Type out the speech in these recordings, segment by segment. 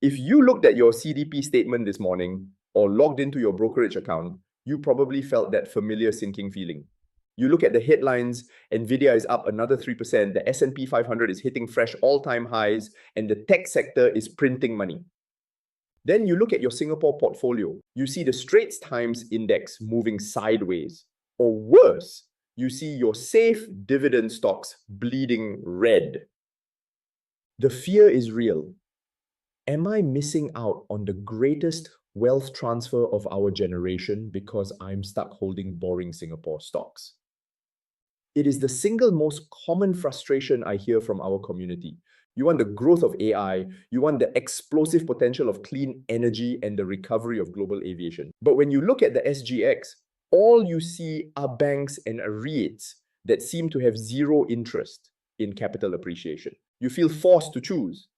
If you looked at your CDP statement this morning or logged into your brokerage account, you probably felt that familiar sinking feeling. You look at the headlines, Nvidia is up another 3%, the S&P 500 is hitting fresh all-time highs, and the tech sector is printing money. Then you look at your Singapore portfolio, you see the Straits Times index moving sideways. Or worse, you see your safe dividend stocks bleeding red. The fear is real. Am I missing out on the greatest wealth transfer of our generation because I'm stuck holding boring Singapore stocks? It is the single most common frustration I hear from our community. You want the growth of AI, you want the explosive potential of clean energy and the recovery of global aviation. But when you look at the SGX, all you see are banks and REITs that seem to have zero interest in capital appreciation. You feel forced to choose.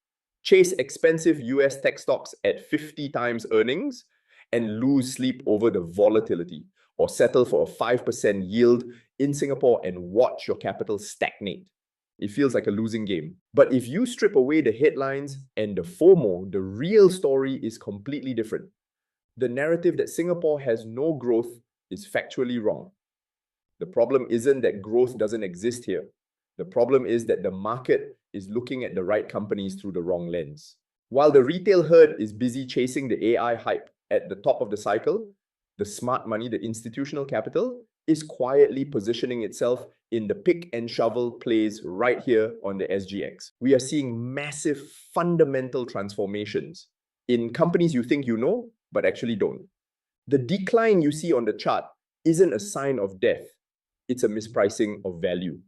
Chase expensive US tech stocks at 50 times earnings and lose sleep over the volatility, or settle for a 5% yield in Singapore and watch your capital stagnate. It feels like a losing game. But if you strip away the headlines and the FOMO, the real story is completely different. The narrative that Singapore has no growth is factually wrong. The problem isn't that growth doesn't exist here. The problem is that the market is looking at the right companies through the wrong lens. While the retail herd is busy chasing the AI hype at the top of the cycle, the smart money, the institutional capital, is quietly positioning itself in the pick and shovel plays right here on the SGX. We are seeing massive fundamental transformations in companies you think you know, but actually don't. The decline you see on the chart isn't a sign of death. It's a mispricing of value.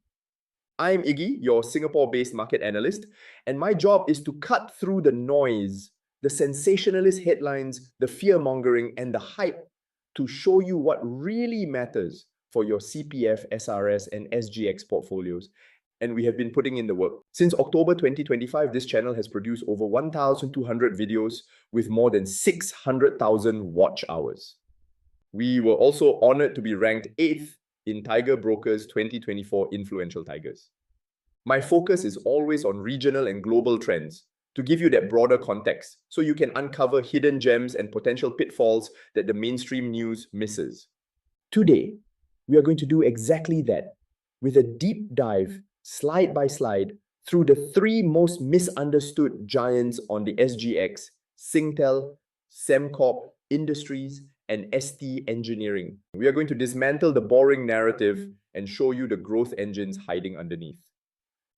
I'm Iggy, your Singapore-based market analyst, and my job is to cut through the noise, the sensationalist headlines, the fear-mongering, and the hype to show you what really matters for your CPF, SRS, and SGX portfolios. And we have been putting in the work. Since October 2025, this channel has produced over 1,200 videos with more than 600,000 watch hours. We were also honored to be ranked 8th in Tiger Broker's 2024 Influential Tigers. My focus is always on regional and global trends to give you that broader context so you can uncover hidden gems and potential pitfalls that the mainstream news misses. Today, we are going to do exactly that with a deep dive, slide by slide, through the 3 most misunderstood giants on the SGX: Singtel, Sembcorp Industries, and ST Engineering. We are going to dismantle the boring narrative and show you the growth engines hiding underneath.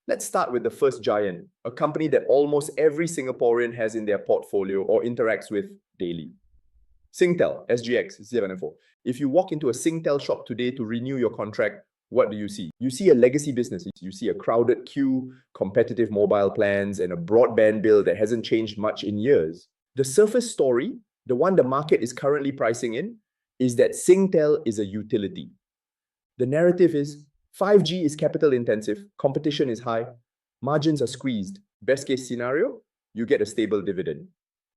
Let's start with the first giant, a company that almost every Singaporean has in their portfolio or interacts with daily. Singtel, SGX 704. If you walk into a Singtel shop today to renew your contract, what do you see? You see a legacy business. You see a crowded queue, competitive mobile plans, and a broadband bill that hasn't changed much in years. The surface story, the one the market is currently pricing in, is that Singtel is a utility. The narrative is 5G is capital intensive, competition is high, margins are squeezed. Best case scenario, you get a stable dividend.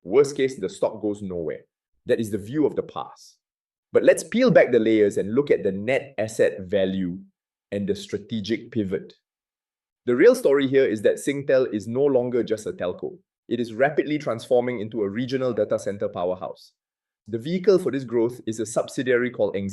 Worst case, the stock goes nowhere. That is the view of the past. But let's peel back the layers and look at the net asset value and the strategic pivot. The real story here is that Singtel is no longer just a telco. It is rapidly transforming into a regional data center powerhouse. The vehicle for this growth is a subsidiary called Eng.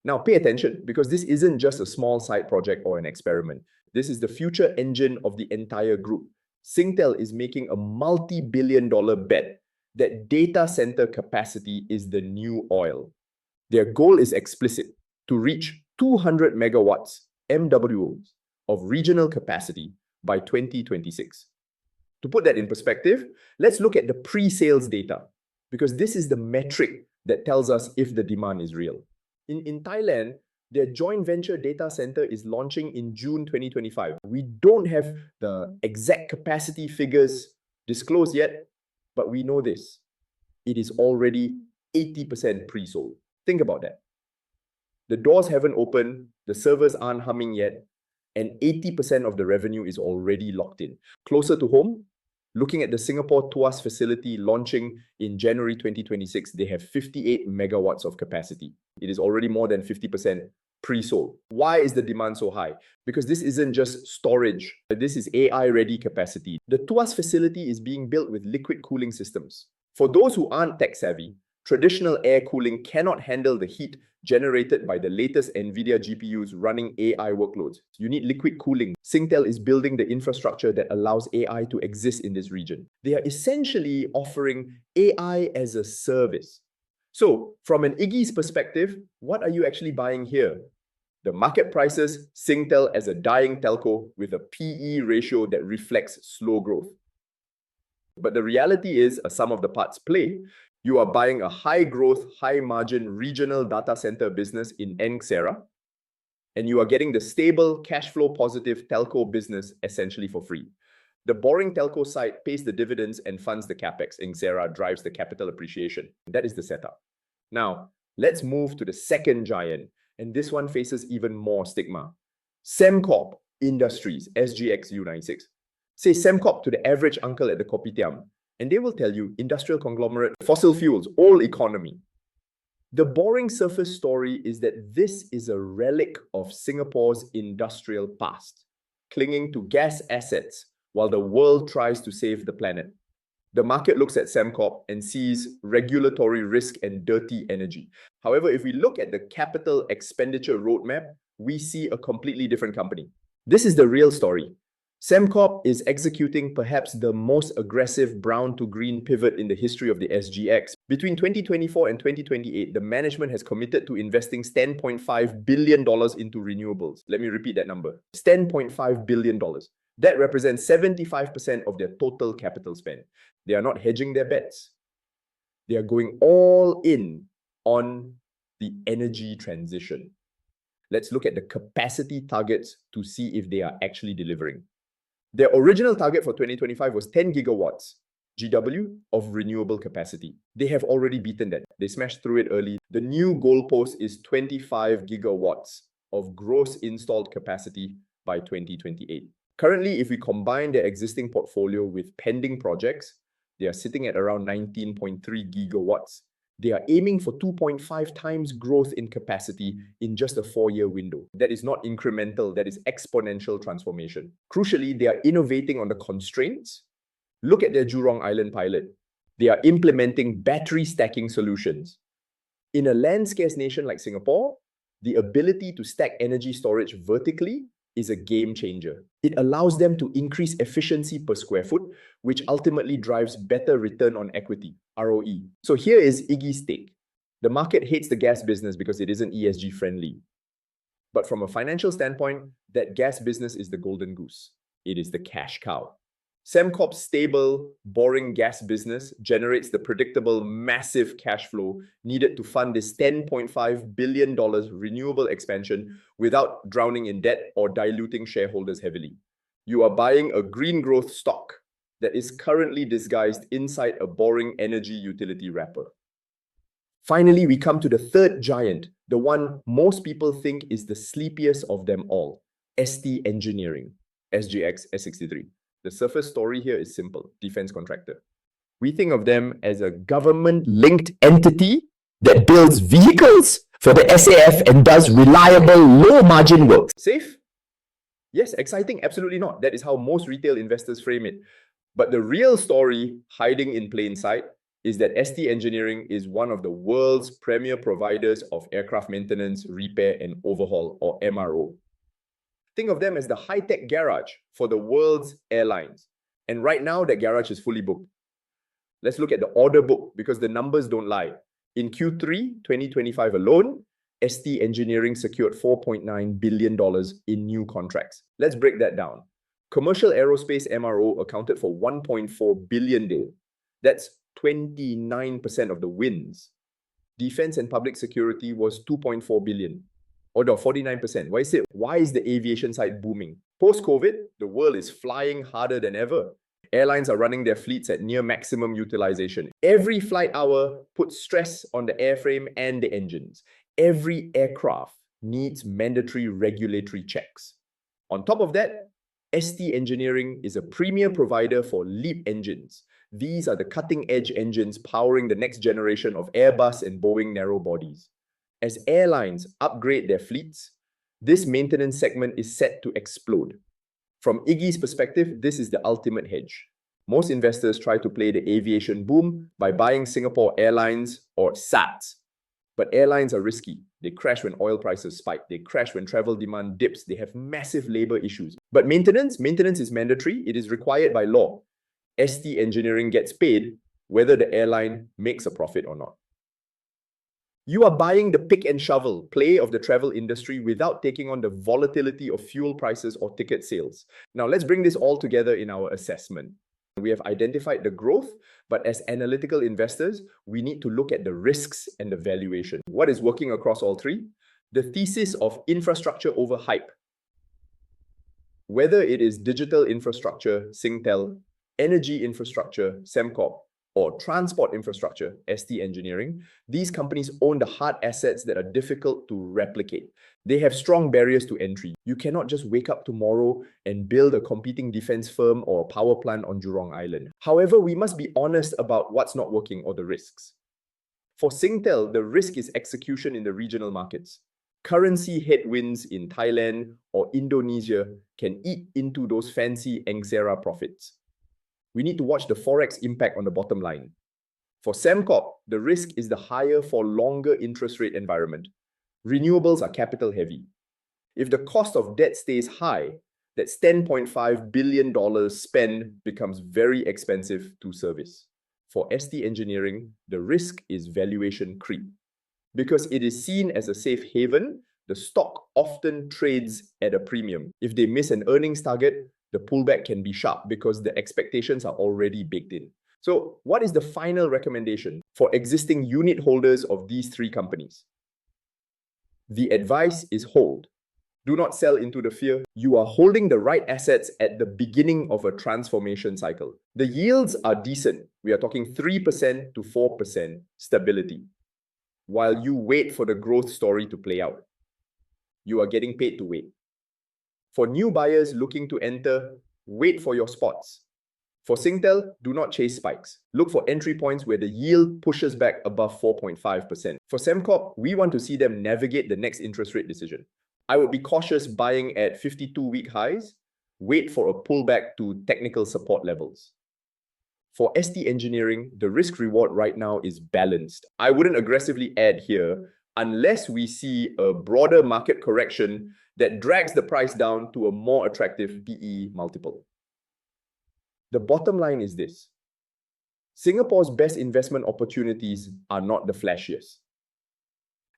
Now pay attention, because this isn't just a small side project or an experiment. This is the future engine of the entire group. Singtel is making a multi-billion-dollar bet that data center capacity is the new oil. Their goal is explicit: to reach 200 megawatts MWOs of regional capacity by 2026. To put that in perspective, let's look at the pre-sales data, because this is the metric that tells us if the demand is real. In Thailand, their joint venture data center is launching in June 2025. We don't have the exact capacity figures disclosed yet, but we know this: it is already 80% pre-sold. Think about that. The doors haven't opened, the servers aren't humming yet, and 80% of the revenue is already locked in. Closer to home, looking at the Singapore Tuas facility launching in January 2026, they have 58 megawatts of capacity. It is already more than 50% pre-sold. Why is the demand so high? Because this isn't just storage. This is AI-ready capacity. The Tuas facility is being built with liquid cooling systems. For those who aren't tech-savvy, traditional air cooling cannot handle the heat generated by the latest NVIDIA GPUs running AI workloads. You need liquid cooling. Singtel is building the infrastructure that allows AI to exist in this region. They are essentially offering AI as a service. So, from an Iggy's perspective, what are you actually buying here? The market prices Singtel as a dying telco with a PE ratio that reflects slow growth. But the reality is a sum of the parts play. You are buying a high-growth, high-margin regional data center business in Eng, and you are getting the stable, cash flow positive telco business essentially for free. The boring telco side pays the dividends and funds the capex. Eng drives the capital appreciation. That is the setup. Now, let's move to the second giant, and this one faces even more stigma. Sembcorp Industries, SGXU96. Say Sembcorp to the average uncle at the kopitiam, and they will tell you industrial conglomerate, fossil fuels, old economy. The boring surface story is that this is a relic of Singapore's industrial past, clinging to gas assets while the world tries to save the planet. The market looks at Sembcorp and sees regulatory risk and dirty energy. However, if we look at the capital expenditure roadmap, we see a completely different company. This is the real story. Sembcorp is executing perhaps the most aggressive brown to green pivot in the history of the SGX. Between 2024 and 2028, the management has committed to investing $10.5 billion into renewables. Let me repeat that number. $10.5 billion. That represents 75% of their total capital spend. They are not hedging their bets. They are going all in on the energy transition. Let's look at the capacity targets to see if they are actually delivering. Their original target for 2025 was 10 gigawatts GW of renewable capacity. They have already beaten that. They smashed through it early. The new goalpost is 25 gigawatts of gross installed capacity by 2028. Currently, if we combine their existing portfolio with pending projects, they are sitting at around 19.3 gigawatts. They are aiming for 2.5 times growth in capacity in just a 4-year window. That is not incremental, that is exponential transformation. Crucially, they are innovating on the constraints. Look at their Jurong Island pilot. They are implementing battery stacking solutions. In a land-scarce nation like Singapore, the ability to stack energy storage vertically is a game changer. It allows them to increase efficiency per square foot, which ultimately drives better return on equity, ROE. So here is Iggy's take. The market hates the gas business because it isn't ESG friendly. But from a financial standpoint, that gas business is the golden goose. It is the cash cow. Sembcorp's stable, boring gas business generates the predictable, massive cash flow needed to fund this $10.5 billion renewable expansion without drowning in debt or diluting shareholders heavily. You are buying a green growth stock that is currently disguised inside a boring energy utility wrapper. Finally, we come to the third giant, the one most people think is the sleepiest of them all, ST Engineering, SGX S63. The surface story here is simple, defense contractor. We think of them as a government-linked entity that builds vehicles for the SAF and does reliable, low-margin work. Safe? Yes. Exciting? Absolutely not. That is how most retail investors frame it. But the real story, hiding in plain sight, is that ST Engineering is one of the world's premier providers of aircraft maintenance, repair, and overhaul, or MRO. Think of them as the high-tech garage for the world's airlines. And right now, that garage is fully booked. Let's look at the order book because the numbers don't lie. In Q3 2025 alone, ST Engineering secured $4.9 billion in new contracts. Let's break that down. Commercial aerospace MRO accounted for $1.4 billion. That's 29% of the wins. Defense and public security was $2.4 billion. Or 49%. Why is the aviation side booming? Post-COVID, the world is flying harder than ever. Airlines are running their fleets at near maximum utilization. Every flight hour puts stress on the airframe and the engines. Every aircraft needs mandatory regulatory checks. On top of that, ST Engineering is a premier provider for LEAP engines. These are the cutting-edge engines powering the next generation of Airbus and Boeing narrow bodies. As airlines upgrade their fleets, this maintenance segment is set to explode. From Iggy's perspective, this is the ultimate hedge. Most investors try to play the aviation boom by buying Singapore Airlines or SATs. But airlines are risky. They crash when oil prices spike. They crash when travel demand dips. They have massive labor issues. But maintenance is mandatory. It is required by law. ST Engineering gets paid whether the airline makes a profit or not. You are buying the pick and shovel play of the travel industry without taking on the volatility of fuel prices or ticket sales. Now, let's bring this all together in our assessment. We have identified the growth, but as analytical investors, we need to look at the risks and the valuation. What is working across all three? The thesis of infrastructure over hype. Whether it is digital infrastructure, Singtel, energy infrastructure, Sembcorp, or transport infrastructure, ST Engineering, these companies own the hard assets that are difficult to replicate. They have strong barriers to entry. You cannot just wake up tomorrow and build a competing defense firm or a power plant on Jurong Island. However, we must be honest about what's not working or the risks. For Singtel, the risk is execution in the regional markets. Currency headwinds in Thailand or Indonesia can eat into those fancy Angsera profits. We need to watch the forex impact on the bottom line. For Sembcorp, the risk is the higher for longer interest rate environment. Renewables are capital heavy. If the cost of debt stays high, that's $10.5 billion spent becomes very expensive to service. For ST Engineering, the risk is valuation creep. Because it is seen as a safe haven, the stock often trades at a premium. If they miss an earnings target, the pullback can be sharp because the expectations are already baked in. So, what is the final recommendation for existing unit holders of these three companies? The advice is hold. Do not sell into the fear. You are holding the right assets at the beginning of a transformation cycle. The yields are decent. We are talking 3% to 4% stability. While you wait for the growth story to play out, you are getting paid to wait. For new buyers looking to enter, wait for your spots. For Singtel, do not chase spikes. Look for entry points where the yield pushes back above 4.5%. For Sembcorp, we want to see them navigate the next interest rate decision. I would be cautious buying at 52-week highs. Wait for a pullback to technical support levels. For ST Engineering, the risk-reward right now is balanced. I wouldn't aggressively add here unless we see a broader market correction that drags the price down to a more attractive PE multiple. The bottom line is this: Singapore's best investment opportunities are not the flashiest.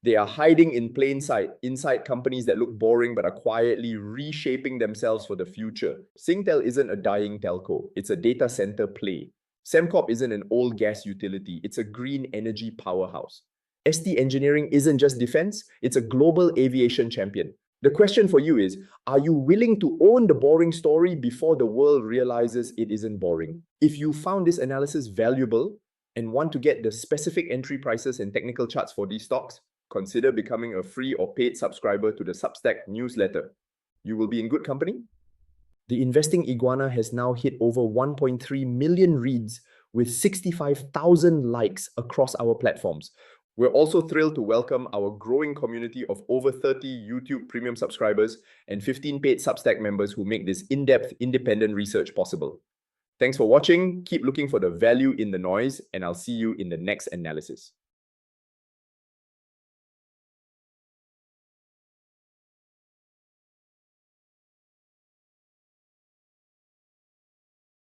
They are hiding in plain sight inside companies that look boring but are quietly reshaping themselves for the future. Singtel isn't a dying telco, it's a data center play. Sembcorp isn't an old gas utility, it's a green energy powerhouse. ST Engineering isn't just defense, it's a global aviation champion. The question for you is, are you willing to own the boring story before the world realizes it isn't boring? If you found this analysis valuable and want to get the specific entry prices and technical charts for these stocks, consider becoming a free or paid subscriber to the Substack newsletter. You will be in good company. The Investing Iguana has now hit over 1.3 million reads with 65,000 likes across our platforms. We're also thrilled to welcome our growing community of over 30 YouTube Premium subscribers and 15 paid Substack members who make this in-depth, independent research possible. Thanks for watching. Keep looking for the value in the noise, and I'll see you in the next analysis.